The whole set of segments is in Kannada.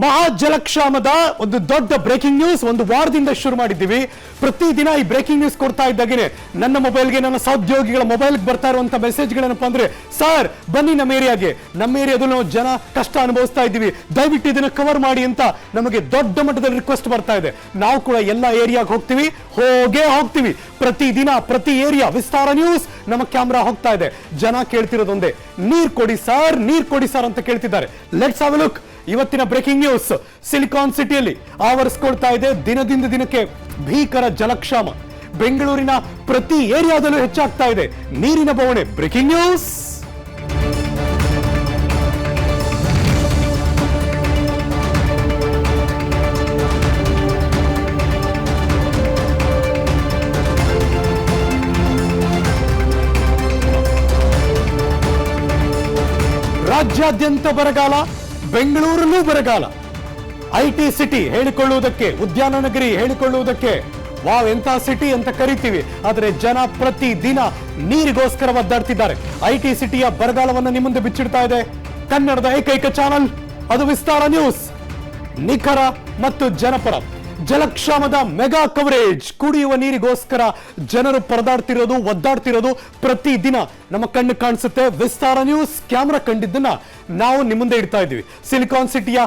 ಮಹಾ ಜಲಕ್ಷಾಮದ ಒಂದು ದೊಡ್ಡ ಬ್ರೇಕಿಂಗ್ ನ್ಯೂಸ್ ಒಂದು ವಾರದಿಂದ ಶುರು ಮಾಡಿದ್ದೀವಿ. ಪ್ರತಿದಿನ ಈ ಬ್ರೇಕಿಂಗ್ ನ್ಯೂಸ್ ಕೊಡ್ತಾ ಇದ್ದಾಗೇನೆ ನನ್ನ ಮೊಬೈಲ್ಗೆ, ನನ್ನ ಸಹೋದ್ಯೋಗಿಗಳ ಮೊಬೈಲ್ಗೆ ಬರ್ತಾ ಇರುವಂತ ಮೆಸೇಜ್ಗಳೇನಪ್ಪ ಅಂದ್ರೆ, ಸರ್ ಬನ್ನಿ ನಮ್ಮ ಏರಿಯಾದಲ್ಲಿ ನಾವು ಜನ ಕಷ್ಟ ಅನುಭವಿಸ್ತಾ ಇದ್ದೀವಿ, ದಯವಿಟ್ಟು ಇದನ್ನ ಕವರ್ ಮಾಡಿ ಅಂತ ನಮಗೆ ದೊಡ್ಡ ಮಟ್ಟದಲ್ಲಿ ರಿಕ್ವೆಸ್ಟ್ ಬರ್ತಾ ಇದೆ. ನಾವು ಕೂಡ ಎಲ್ಲ ಏರಿಯಾಗೆ ಹೋಗ್ತೀವಿ. ಪ್ರತಿದಿನ ಪ್ರತಿ ಏರಿಯಾ ವಿಸ್ತಾರ ನ್ಯೂಸ್ ನಮ್ಮ ಕ್ಯಾಮ್ರಾ ಹೋಗ್ತಾ ಇದೆ. ಜನ ಕೇಳ್ತಿರೋದೊಂದೇ, ನೀರ್ ಕೊಡಿ ಸರ್ ಅಂತ ಕೇಳ್ತಿದ್ದಾರೆ. Let's have A look. ಇವತ್ತಿನ ಬ್ರೇಕಿಂಗ್ ನ್ಯೂಸ್, ಸಿಲಿಕಾನ್ ಸಿಟಿಯಲ್ಲಿ ಆವರಿಸಿಕೊಳ್ತಾ ಇದೆ ದಿನದಿಂದ ದಿನಕ್ಕೆ ಭೀಕರ ಜಲಕ್ಷಾಮ. ಬೆಂಗಳೂರಿನ ಪ್ರತಿ ಏರಿಯಾದಲ್ಲೂ ಹೆಚ್ಚಾಗ್ತಾ ಇದೆ ನೀರಿನ ಬವಣೆ. Breaking news. ರಾಜ್ಯಾದ್ಯಂತ ಬರಗಾಲ, ಬೆಂಗಳೂರಲ್ಲೂ ಬರಗಾಲ. ಐಟಿ ಸಿಟಿ ಹೇಳಿಕೊಳ್ಳುವುದಕ್ಕೆ, ಉದ್ಯಾನ ನಗರಿ ಹೇಳಿಕೊಳ್ಳುವುದಕ್ಕೆ ವಾವ್ ಎಂಥ ಸಿಟಿ ಅಂತ ಕರಿತೀವಿ. ಆದರೆ ಜನ ಪ್ರತಿ ದಿನ ನೀರಿಗೋಸ್ಕರ ಒದ್ದಾಡ್ತಿದ್ದಾರೆ. ಐಟಿ ಸಿಟಿಯ ಬರಗಾಲವನ್ನು ನಿಮ್ಮ ಮುಂದೆ ಬಿಚ್ಚಿಡ್ತಾ ಇದೆ ಕನ್ನಡದ ಏಕೈಕ ಚಾನಲ್, ಅದು ವಿಸ್ತಾರ ನ್ಯೂಸ್. ನಿಖರ ಮತ್ತು ಜನಪರ ಜಲಕ್ಷಾಮದ ಮೆಗಾ ಕವರೇಜ್. ಕುಡಿಯುವ ನೀರಿಗೋಸ್ಕರ ಜನರು ಪರದಾಡ್ತಿರೋದು, ಒದ್ದಾಡ್ತಿರೋದು ಪ್ರತಿದಿನ ನಮ್ಮ ಕಣ್ಣು ಕಾಣಿಸುತ್ತೆ. ವಿಸ್ತಾರ ನ್ಯೂಸ್ ಕ್ಯಾಮ್ರಾ ಕಂಡಿದ್ದನ್ನ ನಾವು ನಿಮ್ಮ ಮುಂದೆ ಇಡ್ತಾ ಇದ್ದೀವಿ. ಸಿಲಿಕಾನ್ ಸಿಟಿಯ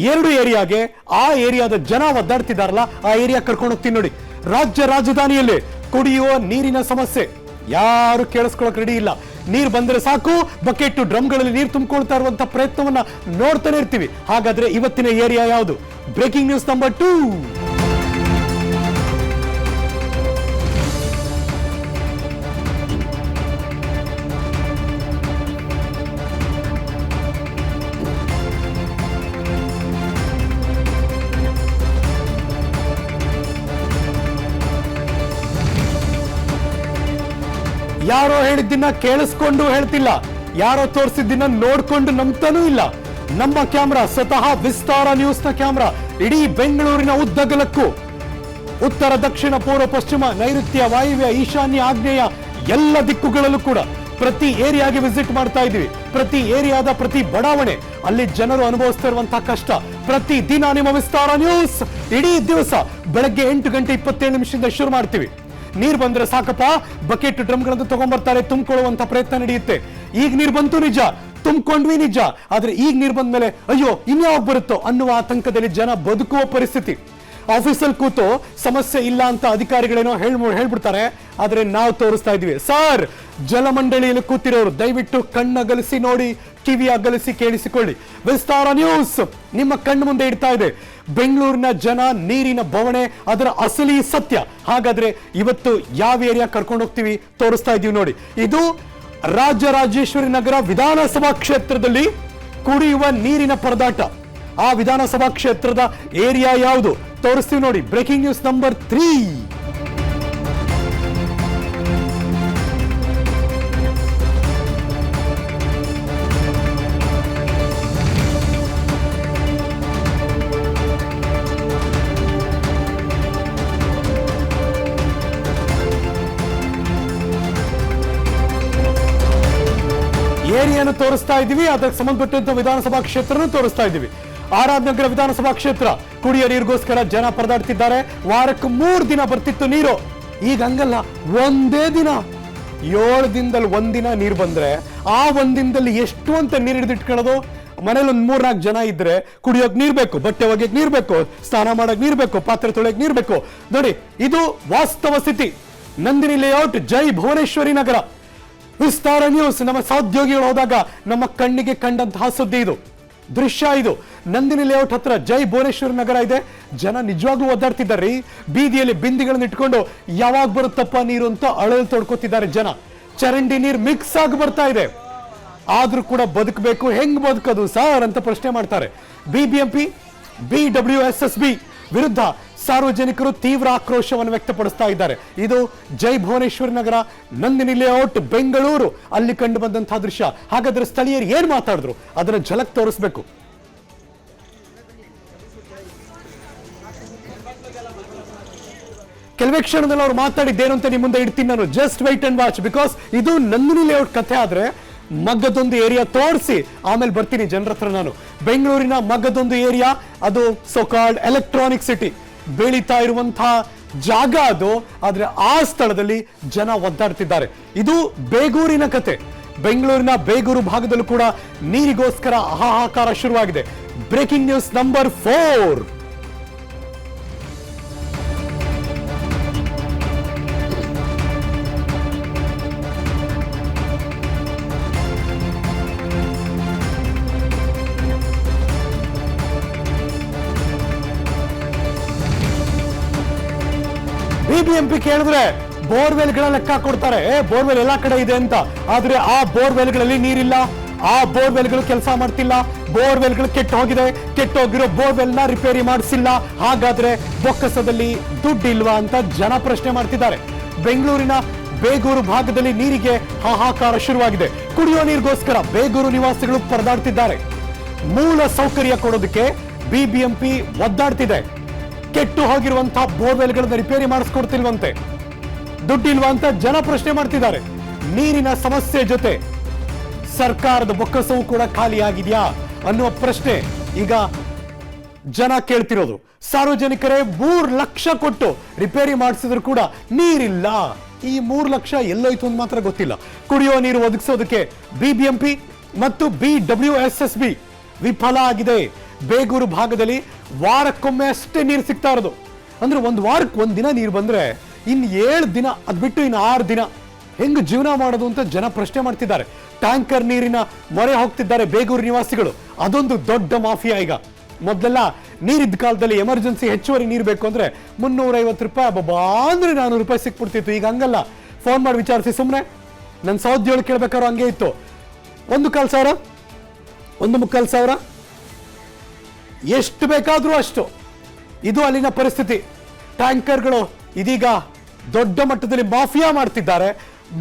2 ಏರಿಯಾಗೆ, ಆ ಏರಿಯಾದ ಜನ ಒದ್ದಾಡ್ತಿದಾರಲ್ಲ, ಆ ಏರಿಯಾ ಕರ್ಕೊಂಡು ಹೋಗ್ತೀನಿ ನೋಡಿ. ರಾಜ್ಯ ರಾಜಧಾನಿಯಲ್ಲಿ ಕುಡಿಯುವ ನೀರಿನ ಸಮಸ್ಯೆ ಯಾರು ಕೇಳಿಸ್ಕೊಳ್ಳೋಕೆ ರೆಡಿ ಇಲ್ಲ. ನೀರು ಬಂದ್ರೆ ಸಾಕು, ಬಕೆಟ್ ಡ್ರಮ್ಗಳಲ್ಲಿ ನೀರು ತುಂಬಿಕೊಳ್ತಾ ಇರುವಂತಹ ಪ್ರಯತ್ನವನ್ನ ನೋಡ್ತಾನೆ ಇರ್ತೀವಿ. ಹಾಗಾದ್ರೆ ಇವತ್ತಿನ ಏರಿಯಾ ಯಾವುದು? Breaking news number 2. ಯಾರೋ ಹೇಳಿದ್ದನ್ನ ಕೇಳಿಸ್ಕೊಂಡು ಹೇಳ್ತಿಲ್ಲ, ಯಾರೋ ತೋರಿಸಿದ್ದನ್ನ ನೋಡ್ಕೊಂಡು ನಂಬ್ತಾನೂ ಇಲ್ಲ. ನಮ್ಮ ಕ್ಯಾಮ್ರಾ, ಸ್ವತಃ ವಿಸ್ತಾರ ನ್ಯೂಸ್ ನ ಕ್ಯಾಮ್ರಾ, ಇಡೀ ಬೆಂಗಳೂರಿನ ಉದ್ದಗಲಕ್ಕೂ, ಉತ್ತರ, ದಕ್ಷಿಣ, ಪೂರ್ವ, ಪಶ್ಚಿಮ, ನೈಋತ್ಯ, ವಾಯುವ್ಯ, ಈಶಾನ್ಯ, ಆಗ್ನೇಯ ಎಲ್ಲ ದಿಕ್ಕುಗಳಲ್ಲೂ ಕೂಡ ಪ್ರತಿ ಏರಿಯಾಗೆ ವಿಸಿಟ್ ಮಾಡ್ತಾ ಇದೀವಿ. ಪ್ರತಿ ಏರಿಯಾದ ಪ್ರತಿ ಬಡಾವಣೆ, ಅಲ್ಲಿ ಜನರು ಅನುಭವಿಸ್ತಾ ಇರುವಂತಹ ಕಷ್ಟ ಪ್ರತಿ ದಿನ ನಿಮ್ಮ ವಿಸ್ತಾರ ನ್ಯೂಸ್. ಇಡೀ ದಿವಸ ಬೆಳಗ್ಗೆ 8:27 ಶುರು ಮಾಡ್ತೀವಿ. ನೀರ್ ಬಂದ್ರೆ ಸಾಕಪ್ಪ, ಬಕೆಟ್ ಡ್ರಮ್ಗಳನ್ನು ತಗೊಂಡ್ಬರ್ತಾರೆ, ತುಂಬಿಕೊಳ್ಳುವಂತ ಪ್ರಯತ್ನ ನಡೆಯುತ್ತೆ. ಈಗ ನೀರ್ ಬಂತು ನಿಜ, ತುಂಬಿಕೊಂಡ್ವಿ ನಿಜ, ಆದ್ರೆ ಈಗ ನೀರ್ ಬಂದ ಮೇಲೆ ಅಯ್ಯೋ ಇನ್ಯಾವಾಗ ಬರುತ್ತೋ ಅನ್ನುವ ಆತಂಕದಲ್ಲಿ ಜನ ಬದುಕುವ ಪರಿಸ್ಥಿತಿ. ಆಫೀಸಲ್ಲಿ ಕೂತು ಸಮಸ್ಯೆ ಇಲ್ಲ ಅಂತ ಅಧಿಕಾರಿಗಳೇನೋ ಹೇಳ್ಬಿಡ್ತಾರೆ, ಆದ್ರೆ ನಾವು ತೋರಿಸ್ತಾ ಇದೀವಿ. ಸರ್, ಜಲಮಂಡಳಿಯಲ್ಲಿ ಕೂತಿರೋರು ದಯವಿಟ್ಟು ಕಣ್ಣಗಲಿಸಿ ನೋಡಿ, ಕಿವಿ ಅಗಲಿಸಿ ಕೇಳಿಸಿಕೊಳ್ಳಿ. ವಿಸ್ತಾರ ನ್ಯೂಸ್ ನಿಮ್ಮ ಕಣ್ಣು ಮುಂದೆ ಇಡ್ತಾ ಇದೆ ಬೆಂಗಳೂರಿನ ಜನ ನೀರಿನ ಬವಣೆ, ಅದರ ಅಸಲಿ ಸತ್ಯ. ಹಾಗಾದ್ರೆ ಇವತ್ತು ಯಾವ ಏರಿಯಾ ಕರ್ಕೊಂಡು ಹೋಗ್ತೀವಿ ತೋರಿಸ್ತಾ ಇದೀವಿ ನೋಡಿ. ಇದು ರಾಜರಾಜೇಶ್ವರಿ ನಗರ ವಿಧಾನಸಭಾ ಕ್ಷೇತ್ರದಲ್ಲಿ ಕುಡಿಯುವ ನೀರಿನ ಪರದಾಟ. ಆ ವಿಧಾನಸಭಾ ಕ್ಷೇತ್ರದ ಏರಿಯಾ ಯಾವುದು ತೋರಿಸ್ತೀವಿ ನೋಡಿ. Breaking news number 3. ಏರಿಯಾನು ತೋರಿಸ್ತಾ ಇದೀವಿ, ಅದಕ್ಕೆ ಸಂಬಂಧಪಟ್ಟಂತ ವಿಧಾನಸಭಾ ಕ್ಷೇತ್ರನೂ ತೋರಿಸ್ತಾ ಇದೀವಿ. ಆರ್ ನಗರ ವಿಧಾನಸಭಾ ಕ್ಷೇತ್ರ, ಕುಡಿಯೋ ನೀರಿಗೋಸ್ಕರ ಜನ ಪರದಾಡ್ತಿದ್ದಾರೆ. ವಾರಕ್ಕೆ 3 ದಿನ ಬರ್ತಿತ್ತು ನೀರು, ಈಗ ಹಂಗಲ್ಲ, ಒಂದೇ ದಿನ. 7 ದಿನದಲ್ಲಿ 1 ದಿನ ನೀರು ಬಂದ್ರೆ ಆ 1 ದಿನದಲ್ಲಿ ಎಷ್ಟು ಅಂತ ನೀರು ಹಿಡಿದಿಟ್ಕೊಳ್ಳೋದು? ಮನೇಲಿ ಒಂದು 3-4 ಜನ ಇದ್ರೆ ಕುಡಿಯೋಕ್ ನೀರ್ ಬೇಕು, ಬಟ್ಟೆ ಒಗೆಯಕ್ ನೀರ್ ಬೇಕು, ಸ್ನಾನ ಮಾಡಕ್ ನೀರ್ ಬೇಕು, ಪಾತ್ರೆ ತೊಳೆಯಕ್ ನೀರ್ ಬೇಕು. ನೋಡಿ, ಇದು ವಾಸ್ತವ ಸ್ಥಿತಿ. ನಂದಿನಿ ಲೇಔಟ್, ಜೈ ಭುವನೇಶ್ವರಿ ನಗರ. ವಿಸ್ತಾರ ನ್ಯೂಸ್ ನಮ್ಮ ಸಹೋದ್ಯೋಗಿಗಳು ಹೋದಾಗ ನಮ್ಮ ಕಣ್ಣಿಗೆ ಕಂಡಂತಹ ಸುದ್ದಿ ಇದು, ದೃಶ್ಯ ಇದು. ನಂದಿನಿ ಲೇಔಟ್ ಹತ್ರ ಜೈ ಭುವನೇಶ್ವರಿ ನಗರ ಇದೆ. ಜನ ನಿಜವಾಗ್ಲೂ ಒದ್ದಾಡ್ತಿದ್ದಾರೆ. ಬೀದಿಯಲ್ಲಿ ಬಿಂದಿಗಳನ್ನು ಇಟ್ಕೊಂಡು ಯಾವಾಗ ಬರುತ್ತಪ್ಪ ನೀರು ಅಂತ ಅಳಲು ತೊಡ್ಕೋತಿದ್ದಾರೆ ಜನ. ಚರಂಡಿ ನೀರು ಮಿಕ್ಸ್ ಆಗಿ ಬರ್ತಾ ಇದೆ, ಆದ್ರೂ ಕೂಡ ಬದುಕಬೇಕು. ಹೆಂಗ್ ಬದುಕೋದು ಸರ್ ಅಂತ ಪ್ರಶ್ನೆ ಮಾಡ್ತಾರೆ. ಬಿಬಿಎಂಪಿ, BWSSB ವಿರುದ್ಧ ಸಾರ್ವಜನಿಕರು ತೀವ್ರ ಆಕ್ರೋಶವನ್ನು ವ್ಯಕ್ತಪಡಿಸ್ತಾ ಇದ್ದಾರೆ. ಇದು ಜೈ ಭುವನೇಶ್ವರಿ ನಗರ, ನಂದಿನಿ ಲೇಔಟ್, ಬೆಂಗಳೂರು ಅಲ್ಲಿ ಕಂಡು ಬಂದಂತಹ ದೃಶ್ಯ. ಹಾಗಾದ್ರೆ ಸ್ಥಳೀಯರು ಏನ್ ಮಾತಾಡಿದ್ರು ಅದನ್ನ ಝಲಕ್ ತೋರಿಸ್ಬೇಕು. ಕೆಲವೇ ಕ್ಷಣದಲ್ಲಿ ಅವ್ರು ಮಾತಾಡಿದ್ದೇನು ಅಂತ ನಿಮ್ಮ ಮುಂದೆ ಇಡ್ತೀನಿ ನಾನು. Just white and watch, because ಇದು ನಂದಿನಿ ಲೇಔಟ್ ಕಥೆ ಆದ್ರೆ ಮಗ್ಗದೊಂದು ಏರಿಯಾ ತೋರಿಸಿ ಆಮೇಲೆ ಬರ್ತೀನಿ ಜನರ ಹತ್ರ ನಾನು. ಬೆಂಗಳೂರಿನ ಮಗ್ಗದೊಂದು ಏರಿಯಾ, ಅದು ಸೋಕಾಲ್ಡ್ ಎಲೆಕ್ಟ್ರಾನಿಕ್ ಸಿಟಿ, ಬೆಳೀತಾ ಇರುವಂತಹ ಜಾಗ ಅದು. ಆದ್ರೆ ಆ ಸ್ಥಳದಲ್ಲಿ ಜನ ಒದ್ದಾಡ್ತಿದ್ದಾರೆ. ಇದು ಬೇಗೂರಿನ ಕತೆ. ಬೆಂಗಳೂರಿನ ಬೇಗೂರು ಭಾಗದಲ್ಲೂ ಕೂಡ ನೀರಿಗೋಸ್ಕರ ಹಾಹಾಕಾರ ಶುರುವಾಗಿದೆ. Breaking news number 4. ಬಿಬಿಎಂಪಿ ಕೇಳಿದ್ರೆ ಬೋರ್ವೆಲ್ಗಳ ಲೆಕ್ಕ ಕೊಡ್ತಾರೆ. ಬೋರ್ವೆಲ್ ಎಲ್ಲಾ ಕಡೆ ಇದೆ ಅಂತ. ಆದ್ರೆ ಆ ಬೋರ್ವೆಲ್ಗಳಲ್ಲಿ ನೀರಿಲ್ಲ, ಆ ಬೋರ್ವೆಲ್ಗಳು ಕೆಲಸ ಮಾಡ್ತಿಲ್ಲ, ಬೋರ್ವೆಲ್ಗಳು ಕೆಟ್ಟೋಗಿರೋ ಬೋರ್ವೆಲ್ ನ ರಿಪೇರಿ ಮಾಡಿಸಿಲ್ಲ. ಹಾಗಾದ್ರೆ ಬೊಕ್ಕಸದಲ್ಲಿ ದುಡ್ಡು ಇಲ್ವಾ ಅಂತ ಜನ ಪ್ರಶ್ನೆ ಮಾಡ್ತಿದ್ದಾರೆ. ಬೆಂಗಳೂರಿನ ಬೇಗೂರು ಭಾಗದಲ್ಲಿ ನೀರಿಗೆ ಹಾಹಾಕಾರ ಶುರುವಾಗಿದೆ. ಕುಡಿಯೋ ನೀರಿಗೋಸ್ಕರ ಬೇಗೂರು ನಿವಾಸಿಗಳು ಪರದಾಡ್ತಿದ್ದಾರೆ. ಮೂಲ ಸೌಕರ್ಯ ಕೊಡೋದಕ್ಕೆ ಬಿಬಿಎಂಪಿ ಒದ್ದಾಡ್ತಿದೆ. ಕೆಟ್ಟು ಹೋಗಿರುವಂತಹ ಬೋರ್ವೆಲ್ಗಳನ್ನ ರಿಪೇರಿ ಮಾಡಿಸ್ಕೊಡ್ತಿಲ್ವಂತೆ. ದುಡ್ಡಿಲ್ವಾ ಅಂತ ಜನ ಪ್ರಶ್ನೆ ಮಾಡ್ತಿದ್ದಾರೆ. ನೀರಿನ ಸಮಸ್ಯೆ ಜೊತೆ ಸರ್ಕಾರದ ಬೊಕ್ಕಸವು ಕೂಡ ಖಾಲಿಯಾಗಿದೆಯಾ ಅನ್ನುವ ಪ್ರಶ್ನೆ ಈಗ ಜನ ಕೇಳ್ತಿರೋದು. ಸಾರ್ವಜನಿಕರೇ 3 ಲಕ್ಷ ಕೊಟ್ಟು ರಿಪೇರಿ ಮಾಡಿಸಿದ್ರು ಕೂಡ ನೀರಿಲ್ಲ. ಈ 3 ಲಕ್ಷ ಎಲ್ಲೋಯ್ತು ಅಂತ ಮಾತ್ರ ಗೊತ್ತಿಲ್ಲ. ಕುಡಿಯೋ ನೀರು ಒದಗಿಸೋದಕ್ಕೆ ಬಿಬಿಎಂಪಿ ಮತ್ತು BWSSB ವಿಫಲ ಆಗಿದೆ. ಬೇಗೂರು ಭಾಗದಲ್ಲಿ ವಾರಕ್ಕೊಮ್ಮೆ ಅಷ್ಟೇ ನೀರು ಸಿಗ್ತಾ ಇರೋದು. ಅಂದ್ರೆ ಒಂದು ವಾರಕ್ಕೆ 1 ದಿನ ನೀರು ಬಂದ್ರೆ ಇನ್ನು 7 ದಿನ ಅದ್ ಬಿಟ್ಟು ಇನ್ನು 6 ದಿನ ಹೆಂಗ್ ಜೀವನ ಮಾಡೋದು ಅಂತ ಜನ ಪ್ರಶ್ನೆ ಮಾಡ್ತಿದ್ದಾರೆ. ಟ್ಯಾಂಕರ್ ನೀರಿನ ಮೊರೆ ಹೋಗ್ತಿದ್ದಾರೆ ಬೇಗೂರು ನಿವಾಸಿಗಳು. ಅದೊಂದು ದೊಡ್ಡ ಮಾಫಿಯಾ ಈಗ. ಮೊದಲೆಲ್ಲ ನೀರಿದ್ದ ಕಾಲದಲ್ಲಿ ಎಮರ್ಜೆನ್ಸಿ ಹೆಚ್ಚುವರಿ ನೀರು ಬೇಕು ಅಂದ್ರೆ 350 ರೂಪಾಯಿ, ಅಬ್ಬಾ ಅಂದ್ರೆ 400 ರೂಪಾಯಿ ಸಿಕ್ಬಿಡ್ತಿತ್ತು. ಈಗ ಹಂಗಲ್ಲ, ಫೋನ್ ಮಾಡಿ ವಿಚಾರಿಸಿ. ಸುಮ್ಮನೆ ನನ್ನ ಸಹೋದ್ಯೋಗಿ ಕೇಳ್ಬೇಕಾದ್ರು ಹಂಗೆ ಇತ್ತು. 1 ಸಾವಿರ 1 ಸಾವಿರ ಎಷ್ಟು ಬೇಕಾದ್ರೂ ಅಷ್ಟು. ಇದು ಅಲ್ಲಿನ ಪರಿಸ್ಥಿತಿ. ಟ್ಯಾಂಕರ್ಗಳು ಇದೀಗ ದೊಡ್ಡ ಮಟ್ಟದಲ್ಲಿ ಮಾಫಿಯಾ ಮಾಡ್ತಿದ್ದಾರೆ.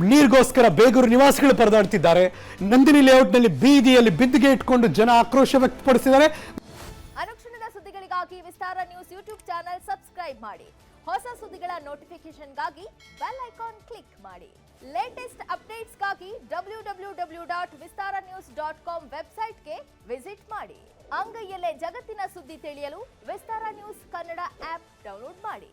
ನೀರಿಗೋಸ್ಕರ ಬೇಗೂರು ನಿವಾಸಿಗಳು ಪರದಾಡ್ತಿದ್ದಾರೆ. ನಂದಿನಿ ಲೇಔಟ್ನಲ್ಲಿ ಬೀದಿಯಲ್ಲಿ ಬಿಂದಿಗೆ ಇಟ್ಕೊಂಡು ಜನ ಆಕ್ರೋಶ ವ್ಯಕ್ತಪಡಿಸಿದ್ದಾರೆ. ಅನುಕ್ಷಣದ ಸುದ್ದಿಗಳಿಗಾಗಿ ವಿಸ್ತಾರ ನ್ಯೂಸ್ ಯೂಟ್ಯೂಬ್ ಚಾನೆಲ್ ಸಬ್ಸ್ಕ್ರೈಬ್ ಮಾಡಿ. ಹೊಸ ಸುದ್ದಿಗಳ ನೋಟಿಫಿಕೇಶನ್ಗಾಗಿ ಬೆಲ್ ಐಕಾನ್ ಕ್ಲಿಕ್ ಮಾಡಿ. ಲೇಟೆಸ್ಟ್ ಅಪ್ಡೇಟ್ಸ್ಗಾಗಿ www.vistaranews.com ವೆಬ್ಸೈಟ್ಗೆ ವಿಸಿಟ್ ಮಾಡಿ. ಅಂಗೈಯಲ್ಲೇ ಜಗತ್ತಿನ ಸುದ್ದಿ ತಿಳಿಯಲು ವಿಸ್ತಾರ ನ್ಯೂಸ್ ಕನ್ನಡ ಆಪ್ ಡೌನ್ಲೋಡ್ ಮಾಡಿ.